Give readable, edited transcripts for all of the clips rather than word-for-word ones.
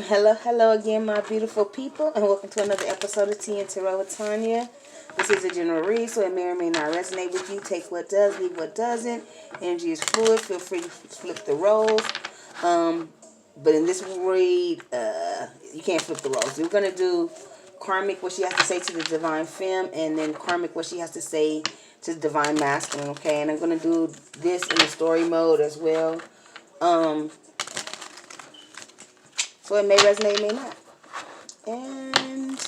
Hello, hello again, my beautiful people, and welcome to another episode of Tea and Tarot with Tanya. This is a general read, so it may or may not resonate with you. Take what does, leave what doesn't. Energy is fluid. Feel free to flip the roles. But in this read, you can't flip the roles. We're going to do Karmic, what she has to say to the Divine Femme, and then Karmic, what she has to say to the Divine Masculine, okay? And I'm going to do this in the story mode as well. So it may resonate, it may not. And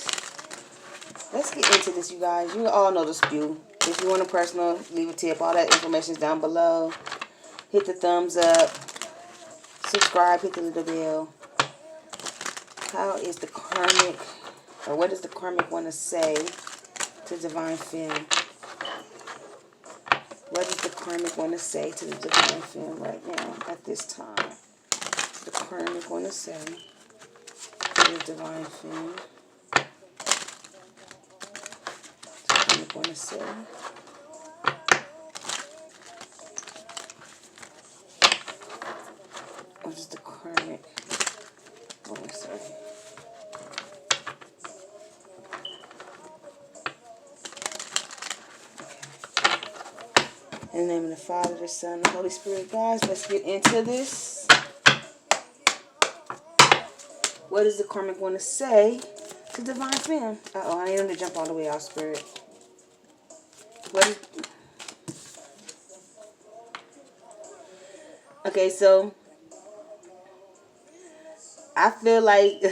let's get into this, you guys. You all know the spew. If you want a personal, leave a tip. All that information is down below. Hit the thumbs up. Subscribe. Hit the little bell. How is the Karmic, or what does the Karmic want to say to Divine Femme? What does the Karmic want to say to the Divine Femme right now, at this time? The Karmic want to say to the Divine Femme. I'm going to say. What is the Karmic? What am I saying? Okay. In the name of the Father, the Son, and the Holy Spirit, guys, let's get into this. What does the Karmic want to say to Divine Femme? Uh-oh, I need him to jump all the way out, Spirit. What is... Okay, so I feel like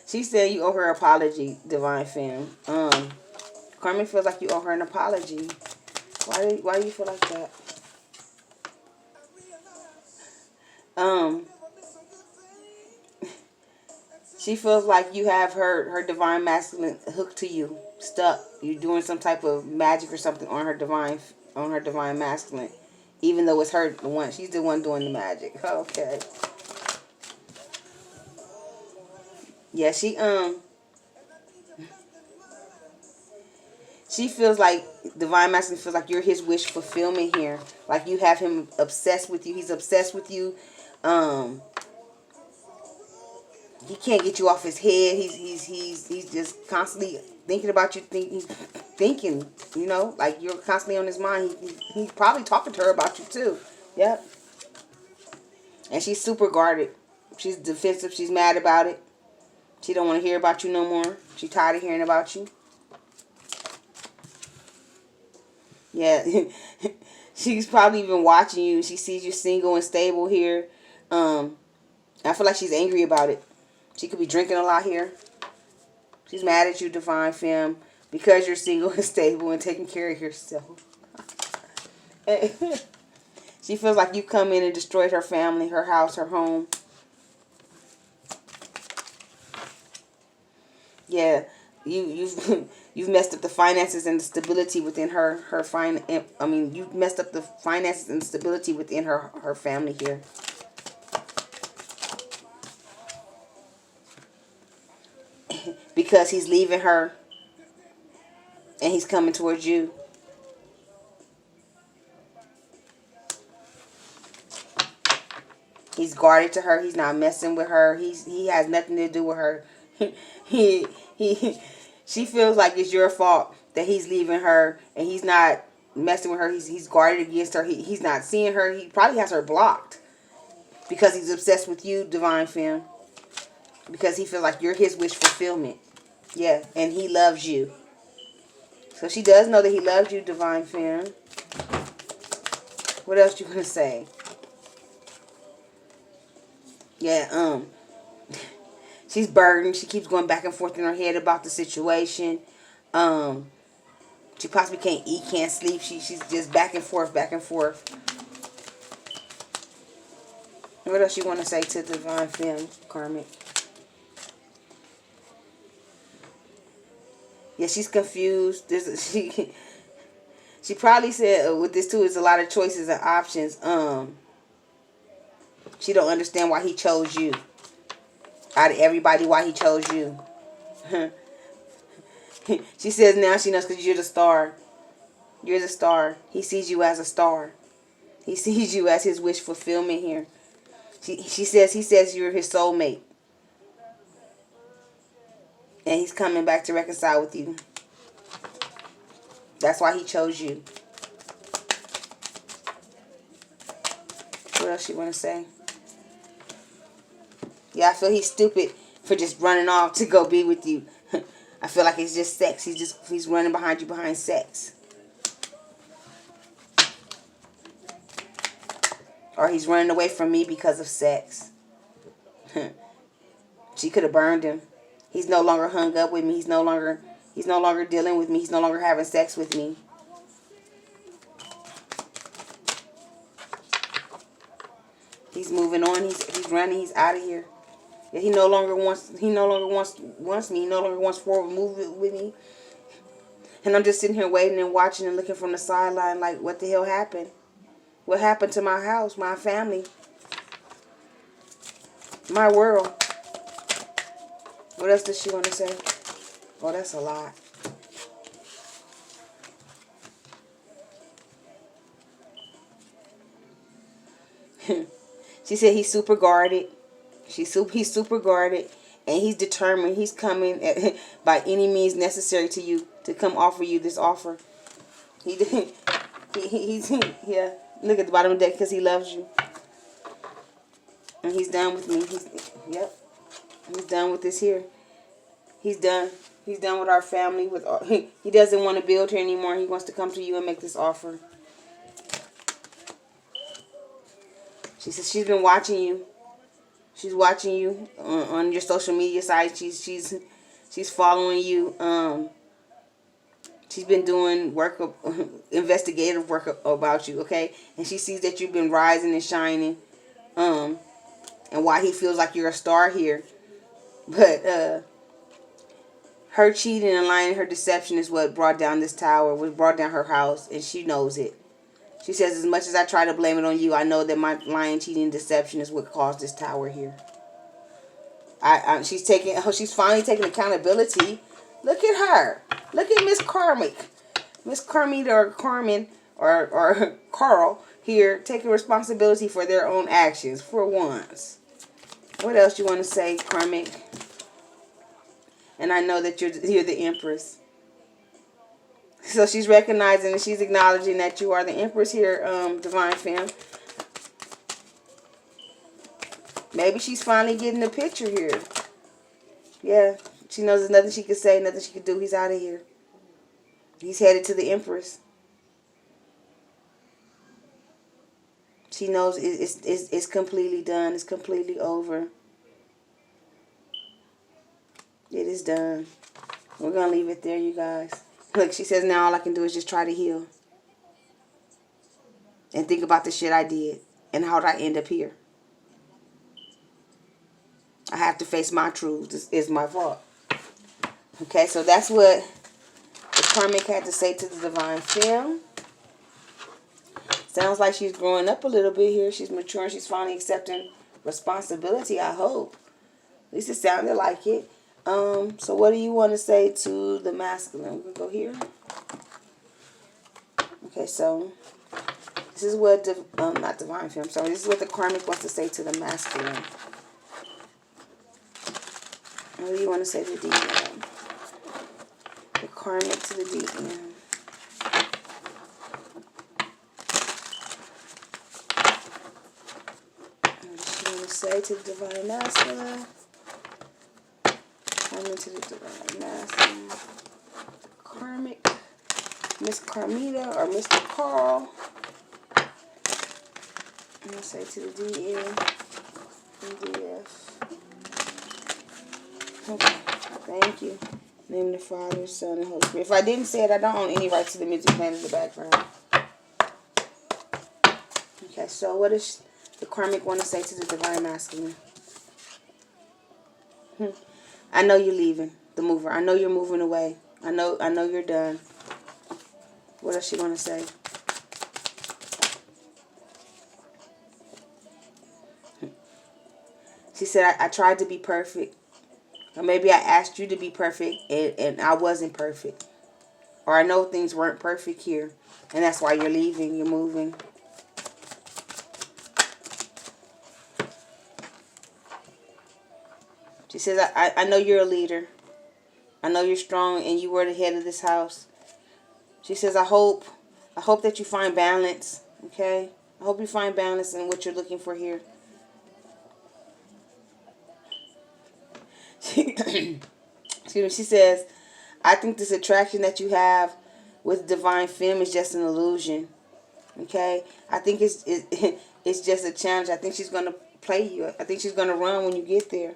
she said you owe her an apology, Divine Femme. Karmic feels like you owe her an apology. Why do you feel like that? She feels like you have her divine masculine hooked to you, stuck. You're doing some type of magic or something on her divine masculine, even though it's her the one. She's the one doing the magic. Okay. Yeah, she feels like divine masculine feels like you're his wish fulfillment here. Like you have him obsessed with you. He's obsessed with you. He can't get you off his head. He's just constantly thinking about you. He's thinking, you know, like you're constantly on his mind. He's probably talking to her about you too. Yep. And she's super guarded. She's defensive. She's mad about it. She don't want to hear about you no more. She's tired of hearing about you. Yeah. She's probably even watching you. She sees you single and stable here. I feel like she's angry about it. She could be drinking a lot here. She's mad at you, Divine Femme, because you're single and stable and taking care of yourself. She feels like you come in and destroyed her family, her house, her home. Yeah, you've messed up the finances and the stability within you've messed up the finances and stability within her family here. Because he's leaving her and he's coming towards you. He's guarded to her. He's not messing with her. He has nothing to do with her. She feels like it's your fault that he's leaving her and he's not messing with her. He's guarded against her. He's not seeing her. He probably has her blocked because he's obsessed with you, Divine Femme. Because he feels like you're his wish fulfillment. Yeah, and he loves you. So she does know that he loves you, Divine Femme. What else you gonna say? Yeah, she's burdened. She keeps going back and forth in her head about the situation. She possibly can't eat, can't sleep. She's just back and forth, back and forth. What else you want to say to Divine Femme, Karmic? Yeah, she's confused. She probably said with this too, it's a lot of choices and options. She don't understand why he chose you. Out of everybody, why he chose you. She says now she knows because you're the star. You're the star. He sees you as a star. He sees you as his wish fulfillment here. He says you're his soulmate. And he's coming back to reconcile with you. That's why he chose you. What else you want to say? Yeah, I feel he's stupid for just running off to go be with you. I feel like it's just sex. He's running behind you behind sex. Or he's running away from me because of sex. She could have burned him. He's no longer hung up with me. He's no longer dealing with me. He's no longer having sex with me. He's moving on. He's running. He's out of here. He no longer wants me. He no longer wants forward movement with me. And I'm just sitting here waiting and watching and looking from the sideline like, what the hell happened? What happened to my house, my family, my world? What else does she want to say? Oh, that's a lot. She said he's super guarded. He's super guarded, and he's determined. He's coming by any means necessary to you to come offer you this offer. He's yeah. Look at the bottom of the deck because he loves you, and he's done with me. Yep. He's done with this here. He's done. He's done with our family. He doesn't want to build here anymore. He wants to come to you and make this offer. She says she's been watching you. She's watching you on your social media site. She's following you. She's been doing investigative work about you. Okay, and she sees that you've been rising and shining. And why he feels like you're a star here, but her cheating and lying, her deception is what brought down this tower, what brought down her house, and she knows it. She says, as much as I try to blame it on you, I know that my lying, cheating, and deception is what caused this tower here. She's finally taking accountability. Look at her. Look at Miss Karmic. Miss Carmita or Carmen or Carl here taking responsibility for their own actions for once. What else you want to say, Karmic? And I know that you're the Empress. So she's recognizing and she's acknowledging that you are the Empress here, Divine Femme. Maybe she's finally getting the picture here. Yeah, she knows there's nothing she can say, nothing she can do. He's out of here. He's headed to the Empress. She knows it's completely done. It's completely over. It is done. We're going to leave it there, you guys. Look, she says now all I can do is just try to heal. And think about the shit I did. And how did I end up here? I have to face my truth. This is my fault. Okay, so that's what the Karmic had to say to the Divine Femme. Sounds like she's growing up a little bit here. She's maturing. She's finally accepting responsibility, I hope. At least it sounded like it. So what do you want to say to the masculine? We're going to go here. Okay, so this is what, not Divine Femme, sorry. This is what the Karmic wants to say to the masculine. What do you want to say to the DM? The Karmic to the DM. What does she want to say to the Divine Masculine? Coming to the Divine Masculine. The Karmic. Miss Carmita or Mr. Carl. I'm going to say to the DM. DF. Okay, thank you. Name of the Father, Son, and Holy Spirit. If I didn't say it, I don't own any rights to the music playing in the background. Okay, so what does the Karmic want to say to the Divine Masculine? I know you're leaving, the mover. I know you're moving away. I know you're done. What does she want to say? She said, I tried to be perfect. Or maybe I asked you to be perfect and I wasn't perfect. Or I know things weren't perfect here. And that's why you're leaving. You're moving. She says, I know you're a leader. I know you're strong and you were the head of this house. She says, I hope that you find balance. Okay? I hope you find balance in what you're looking for here. Excuse me. She says, I think this attraction that you have with divine femme is just an illusion. Okay? I think it's just a challenge. I think she's going to play you. I think she's going to run when you get there.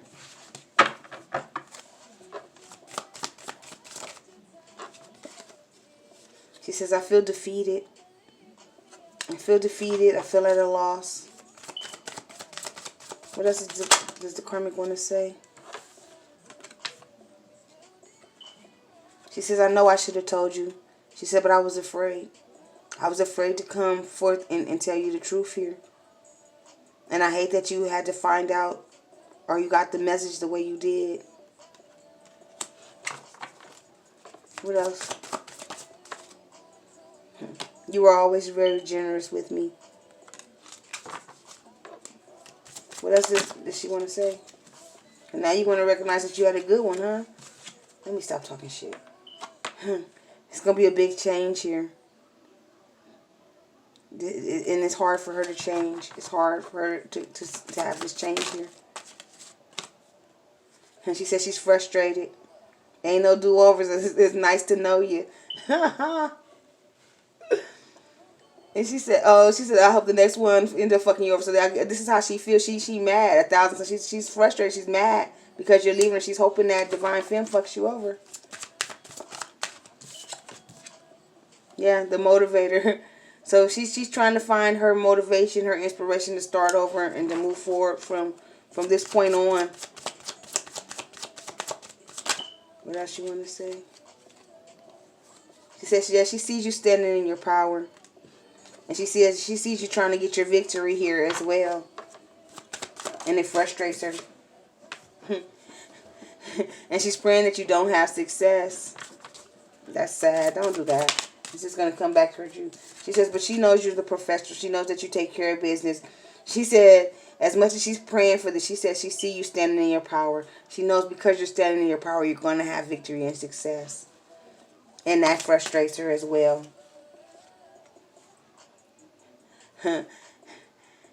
She says, I feel defeated. I feel defeated. I feel at a loss. What else does the Karmic want to say? She says, I know I should have told you. She said, but I was afraid. I was afraid to come forth and tell you the truth here. And I hate that you had to find out or you got the message the way you did. What else? You were always very generous with me. What else does she want to say? And now you want to recognize that you had a good one, huh? Let me stop talking shit. It's going to be a big change here. And it's hard for her to change. It's hard for her to have this change here. And she says she's frustrated. Ain't no do-overs. It's nice to know you. And she said, I hope the next one end up fucking you over. So this is how she feels. She mad 1,000. So she's frustrated. She's mad because you're leaving her. She's hoping that divine femme fucks you over. Yeah, the motivator. So she's trying to find her motivation, her inspiration to start over and to move forward from this point on. What else you want to say? She says, yeah, she sees you standing in your power. And she sees you trying to get your victory here as well. And it frustrates her. And she's praying that you don't have success. That's sad. Don't do that. It's just going to come back to hurt you. She says, but she knows you're the professional. She knows that you take care of business. She said, as much as she's praying for this, she says she sees you standing in your power. She knows because you're standing in your power, you're going to have victory and success. And that frustrates her as well.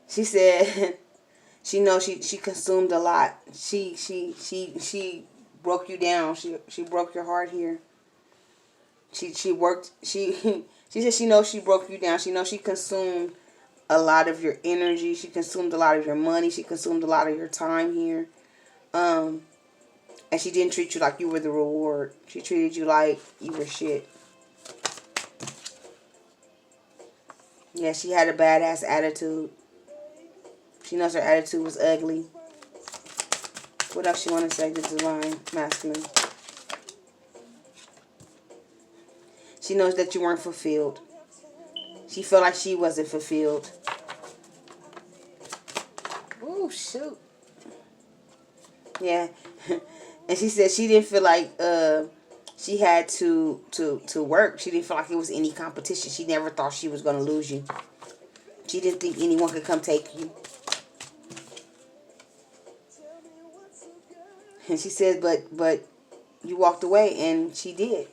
She said she knows she consumed a lot. She broke you down. She broke your heart here. She said she knows she broke you down. She knows she consumed a lot of your energy. She consumed a lot of your money. She consumed a lot of your time here. And she didn't treat you like you were the reward. She treated you like you were shit. Yeah, she had a badass attitude. She knows her attitude was ugly. What else she want to say to divine masculine? She knows that you weren't fulfilled. She felt like she wasn't fulfilled. Oh, shoot. Yeah. And she said she didn't feel like she had to work. She didn't feel like it was any competition. She never thought she was going to lose you. She didn't think anyone could come take you. And she said, but you walked away, and she did.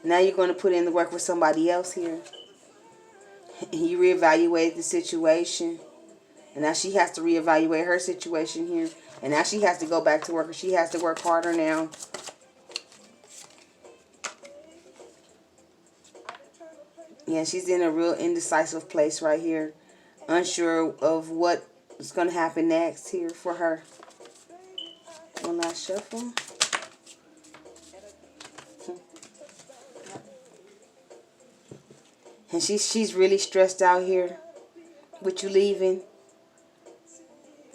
Now you're going to put in the work with somebody else here. And you reevaluate the situation. And now she has to reevaluate her situation here. And now she has to go back to work. Or she has to work harder now. Yeah, she's in a real indecisive place right here. Unsure of what is going to happen next here for her. One last shuffle. And she's really stressed out here with you leaving.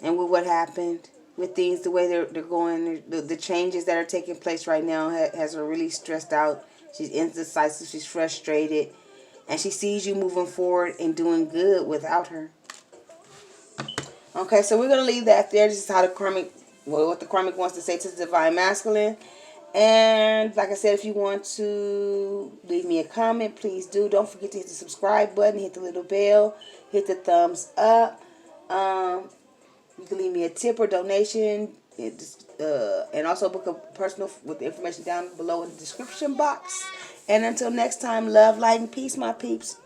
And with what happened. With things, the way they're going. The changes that are taking place right now has her really stressed out. She's indecisive. She's frustrated. And she sees you moving forward and doing good without her. Okay, so we're going to leave that there. This is how the Karmic, what the Karmic wants to say to the Divine Masculine. And like I said, if you want to leave me a comment, please do. Don't forget to hit the subscribe button, hit the little bell, hit the thumbs up. You can leave me a tip or donation, and also book a personal with the information down below in the description box. And until next time, love, light, and peace, my peeps.